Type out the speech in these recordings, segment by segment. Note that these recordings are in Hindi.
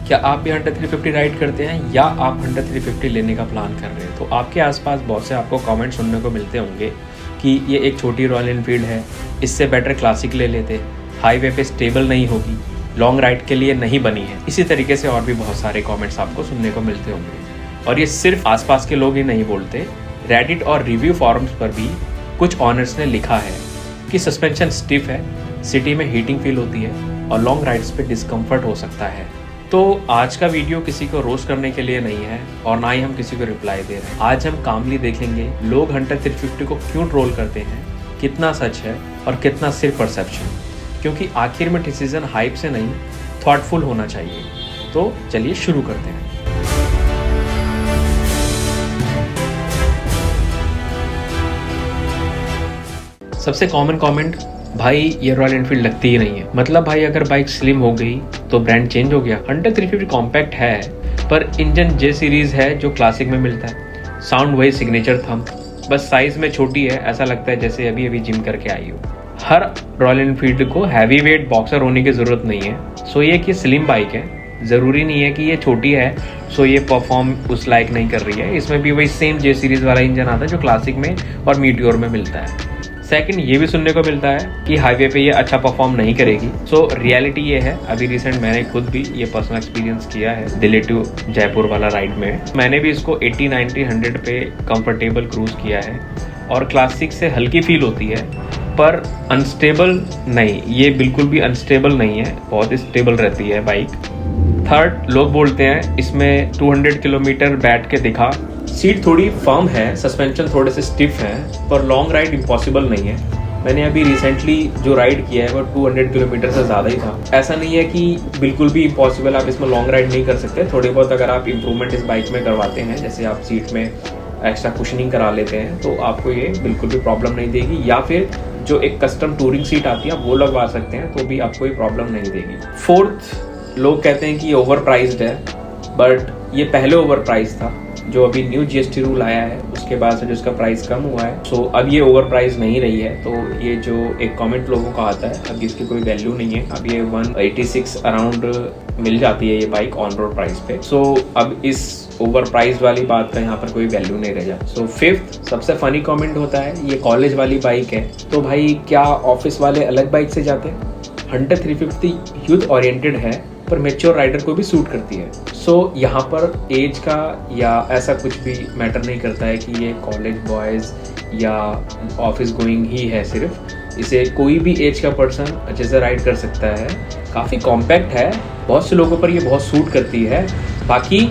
क्या आप भी हंटर 350 राइड करते हैं या आप हंटर 350 लेने का प्लान कर रहे हैं? तो आपके आसपास बहुत से आपको कमेंट सुनने को मिलते होंगे कि ये एक छोटी रॉयल एनफील्ड है, इससे बेटर क्लासिक ले लेते, हाईवे पे स्टेबल नहीं होगी, लॉन्ग राइड के लिए नहीं बनी है। इसी तरीके से और भी बहुत सारे कमेंट्स आपको सुनने को मिलते होंगे। और ये सिर्फ आसपास के लोग ही नहीं बोलते, रेडिट और रिव्यू फॉरम्स पर भी कुछ ऑनर्स ने लिखा है कि सस्पेंशन स्टिफ है, सिटी में हीटिंग फील होती है और लॉन्ग राइड्स पे डिस्कम्फर्ट हो सकता है। तो आज का वीडियो किसी को रोस्ट करने के लिए नहीं है और ना ही हम किसी को रिप्लाई दे रहे हैं। आज हम कामली देखेंगे लोग हंटर 350 को क्यों ट्रोल करते हैं, कितना सच है और कितना सिर्फ परसेप्शन, क्योंकि आखिर में डिसीजन हाइप से नहीं थॉटफुल होना चाहिए। तो चलिए शुरू करते हैं। सबसे कॉमन कमेंट, भाई ये रॉयल एनफील्ड लगती ही नहीं है। मतलब भाई अगर बाइक स्लिम हो गई तो ब्रांड चेंज हो गया। हंटर 350 कॉम्पैक्ट है पर इंजन जे सीरीज है जो क्लासिक में मिलता है, साउंड वही सिग्नेचर थंब, बस साइज में छोटी है, ऐसा लगता है जैसे अभी अभी जिम करके आई हो। हर रॉयल एनफील्ड को हैवी वेट बॉक्सर होने की ज़रूरत नहीं है। सो ये कि स्लिम बाइक है, ज़रूरी नहीं है कि ये छोटी है सो ये परफॉर्म उस लायक नहीं कर रही है। इसमें भी वही सेम जे सीरीज़ वाला इंजन आता है जो क्लासिक में और मीटियोर में मिलता है। सेकंड, ये भी सुनने को मिलता है कि हाईवे पे ये अच्छा परफॉर्म नहीं करेगी। सो रियलिटी ये है, अभी रिसेंट मैंने खुद भी ये पर्सनल एक्सपीरियंस किया है दिल्ली टू जयपुर वाला राइड में। मैंने भी इसको 80, 90, 100 पे कंफर्टेबल क्रूज किया है और क्लासिक से हल्की फील होती है पर अनस्टेबल नहीं, ये बिल्कुल भी अनस्टेबल नहीं है, बहुत स्टेबल रहती है बाइक। थर्ड, लोग बोलते हैं इसमें 200 किलोमीटर बैठ के दिखा, सीट थोड़ी फर्म है, सस्पेंशन थोड़े से स्टिफ है पर लॉन्ग राइड इम्पॉसिबल नहीं है। मैंने अभी रिसेंटली जो राइड किया है वो 200 किलोमीटर से ज़्यादा ही था। ऐसा नहीं है कि बिल्कुल भी इम्पॉसिबल आप इसमें लॉन्ग राइड नहीं कर सकते। थोड़ी बहुत अगर आप इम्प्रूवमेंट इस बाइक में करवाते हैं, जैसे आप सीट में एक्स्ट्रा कुशनिंग करा लेते हैं, तो आपको ये बिल्कुल भी प्रॉब्लम नहीं देगी। या फिर जो एक कस्टम टूरिंग सीट आती है आप वो लगवा सकते हैं, तो भी आपको ये प्रॉब्लम नहीं देगी। फोर्थ, लोग कहते हैं कि ये ओवर प्राइस्ड है, बट ये पहले ओवर प्राइस था। जो अभी न्यू जीएसटी रूल आया है उसके बाद से जो इसका प्राइस कम हुआ है, सो अब ये ओवर प्राइस नहीं रही है। तो ये जो एक कमेंट लोगों का आता है, अब इसकी कोई वैल्यू नहीं है। अब ये 186 अराउंड मिल जाती है ये बाइक ऑन रोड प्राइस पे। सो अब इस ओवर प्राइस वाली बात का यहाँ पर कोई वैल्यू नहीं रह जाता। सो फिफ्थ, सबसे फनी कमेंट होता है, ये कॉलेज वाली बाइक है तो भाई क्या ऑफिस वाले अलग बाइक से जाते हैं? हंटर 350 यूथ ओरिएंटेड है पर मैच्योर राइडर को भी सूट करती है। सो यहाँ पर एज का या ऐसा कुछ भी मैटर नहीं करता है कि ये कॉलेज बॉयज़ या ऑफिस गोइंग ही है। सिर्फ इसे कोई भी एज का पर्सन अच्छे से राइड कर सकता है। काफ़ी कॉम्पैक्ट है, बहुत से लोगों पर ये बहुत सूट करती है। बाकी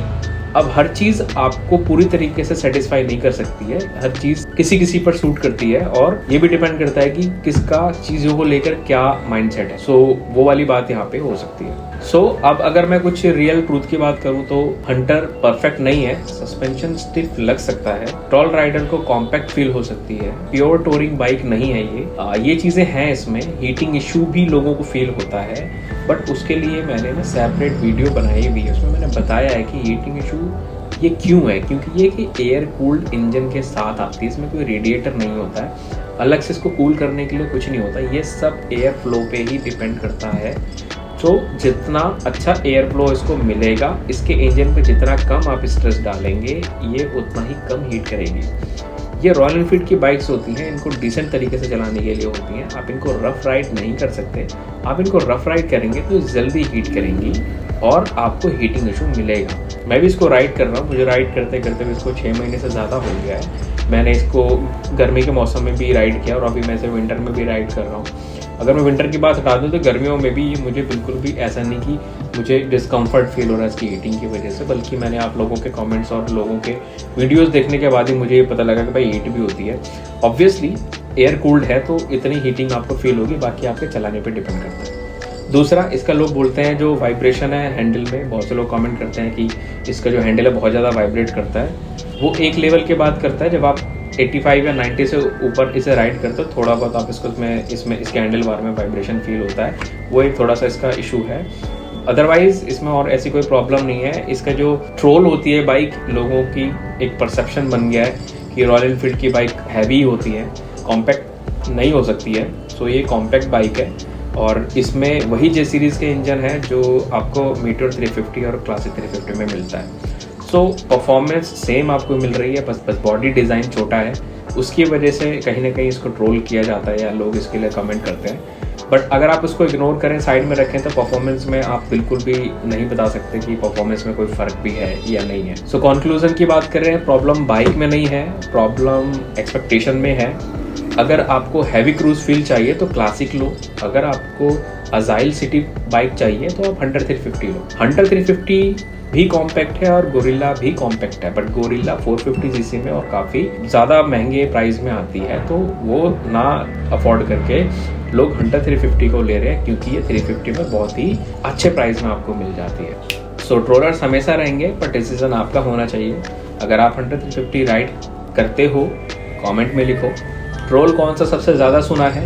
अब हर चीज़ आपको पूरी तरीके से सेटिस्फाई नहीं कर सकती है, हर चीज़ किसी किसी पर सूट करती है और ये भी डिपेंड करता है कि किसका चीज़ों को लेकर क्या माइंडसेट है। सो वो वाली बात यहाँ पे हो सकती है। सो अब अगर मैं कुछ रियल ट्रूथ की बात करूँ तो हंटर परफेक्ट नहीं है, सस्पेंशन स्टिफ लग सकता है, टॉल राइडर को कॉम्पैक्ट फील हो सकती है, प्योर टूरिंग बाइक नहीं है ये चीज़ें हैं इसमें। हीटिंग इशू भी लोगों को फील होता है, बट उसके लिए मैंने ना सेपरेट वीडियो बनाई हुई है, उसमें मैंने बताया है कि हीटिंग इशू ये क्यों है। क्योंकि ये कि एयर कूल्ड इंजन के साथ आती है, इसमें कोई रेडिएटर नहीं होता है, अलग से इसको कूल करने के लिए कुछ नहीं होता, ये सब एयर फ्लो पे ही डिपेंड करता है। तो जितना अच्छा एयर फ्लो इसको मिलेगा, इसके इंजन पे जितना कम आप स्ट्रेस डालेंगे ये उतना ही कम हीट करेगी। ये रॉयल एनफील्ड की बाइक्स होती हैं, इनको डिसेंट तरीके से चलाने के लिए होती हैं। आप इनको रफ राइड नहीं कर सकते, आप इनको रफ राइड करेंगे तो जल्दी हीट करेंगी और आपको हीटिंग इशू मिलेगा। मैं भी इसको राइड कर रहा हूँ, मुझे राइड करते करते भी इसको 6 महीने से ज़्यादा हो गया है। मैंने इसको गर्मी के मौसम में भी राइड किया और अभी मैं इसे विंटर में भी राइड कर रहा हूँ। अगर मैं विंटर की बात हटा दूँ तो गर्मियों में भी मुझे बिल्कुल भी ऐसा नहीं कि मुझे डिस्कम्फर्ट फील हो रहा है इसकी हीटिंग की वजह से, बल्कि मैंने आप लोगों के कमेंट्स और लोगों के वीडियोस देखने के बाद ही मुझे ये पता लगा कि भाई हीट भी होती है। ऑब्वियसली एयर कूल्ड है तो इतनी हीटिंग आपको फील होगी, बाकी आपके चलाने पे डिपेंड करता है। दूसरा, इसका लोग बोलते हैं जो वाइब्रेशन है हैंडल में, बहुत से लोग कमेंट करते हैं कि इसका जो हैंडल है बहुत ज़्यादा वाइब्रेट करता है। वो एक लेवल के बाद करता है, जब आप 85 या 90 से ऊपर इसे राइड करते हो थोड़ा बहुत आप इसमें इसके हैंडल बार में वाइब्रेशन फील होता है, वो एक थोड़ा सा इसका इशू है। अदरवाइज इसमें और ऐसी कोई प्रॉब्लम नहीं है। इसका जो ट्रोल होती है बाइक, लोगों की एक परसेप्शन बन गया है कि रॉयल एनफील्ड की बाइक हैवी होती है, कॉम्पैक्ट नहीं हो सकती है। सो ये कॉम्पैक्ट बाइक है, और इसमें वही जे सीरीज़ के इंजन है जो आपको मीटियोर 350 और क्लासिक 350 में मिलता है। सो परफॉर्मेंस सेम आपको मिल रही है, बस बॉडी डिज़ाइन छोटा है, उसकी वजह से कहीं ना कहीं इसको ट्रोल किया जाता है या लोग इसके लिए कमेंट करते हैं। बट अगर आप उसको इग्नोर करें, साइड में रखें, तो परफॉर्मेंस में आप बिल्कुल भी नहीं बता सकते कि परफॉर्मेंस में कोई फ़र्क भी है या नहीं है। सो कंक्लूजन की बात कर रहे हैं, प्रॉब्लम बाइक में नहीं है, प्रॉब्लम एक्सपेक्टेशन में है। अगर आपको हैवी क्रूज फील चाहिए तो क्लासिक लो, अगर आपको अजाइल सिटी बाइक चाहिए तो आप हंटर 350 लो। हंटर 350 भी कॉम्पैक्ट है और गोरिल्ला भी कॉम्पैक्ट है, बट गोरिल्ला 450 सीसी में और काफ़ी ज़्यादा महंगे प्राइस में आती है, तो वो ना अफोर्ड करके लोग हंटर 350 को ले रहे हैं, क्योंकि ये 350 में बहुत ही अच्छे प्राइस में आपको मिल जाती है। सो ट्रोलर्स हमेशा रहेंगे, पर डिसीजन आपका होना चाहिए। अगर आप हंटर 350 राइड करते हो, कमेंट में लिखो। ट्रोल कौन सा सबसे ज़्यादा सुना है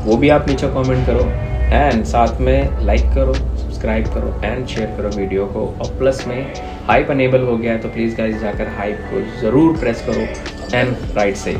वो भी आप नीचे कमेंट करो, एंड साथ में लाइक करो, सब्सक्राइब करो एंड शेयर करो वीडियो को। और प्लस में हाइप अनेबल हो गया है तो प्लीज़ गाइस जाकर हाइप को ज़रूर प्रेस करो एंड राइट से